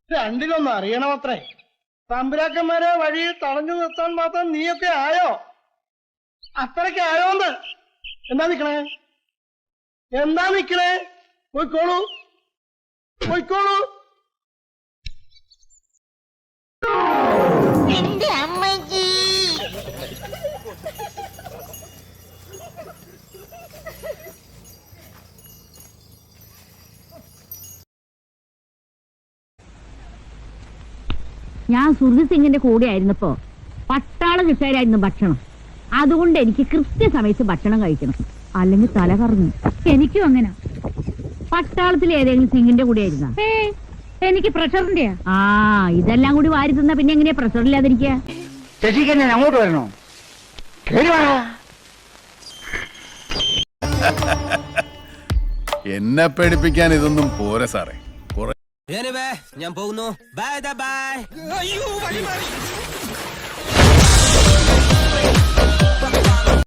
രണ്ടിലൊന്നും അറിയണമത്രേ. തമ്പുരാക്കന്മാരെ വഴിയിൽ തടഞ്ഞു നിർത്താൻ മാത്രം നീയൊക്കെ ആയോ? അത്രയ്ക്ക് ആയോന്ന്? എന്താ നിക്കണേ? പോയിക്കോളൂ, പോയിക്കോളൂ. എന്റെ അമ്മജി, ഞാൻ സുർജി സിംഗിന്റെ കൂടെ ആയിരുന്നപ്പോ പട്ടാള നിസ്സാരായിരുന്നു ഭക്ഷണം. അതുകൊണ്ട് എനിക്ക് കൃത്യസമയത്ത് ഭക്ഷണം കഴിക്കണം, അല്ലെങ്കിൽ തല കറങ്ങും. എനിക്കും അങ്ങനെ. പട്ടാളത്തിൽ ഏതെങ്കിലും സിംഗിന്റെ കൂടെ ആയിരുന്ന? എനിക്ക് പ്രഷറിന്റെ. ആ, ഇതെല്ലാം കൂടി വാരി തിന്നാ പിന്നെ എങ്ങനെയാ പ്രഷർ ഇല്ലാതിരിക്കുക? ശശിക്ക് ഞാൻ അങ്ങോട്ട് വരണോ? എന്നെ പേടിപ്പിക്കാൻ ഇതൊന്നും പോരെ സാറേ. ഞാൻ പോകുന്നു. Bye bye.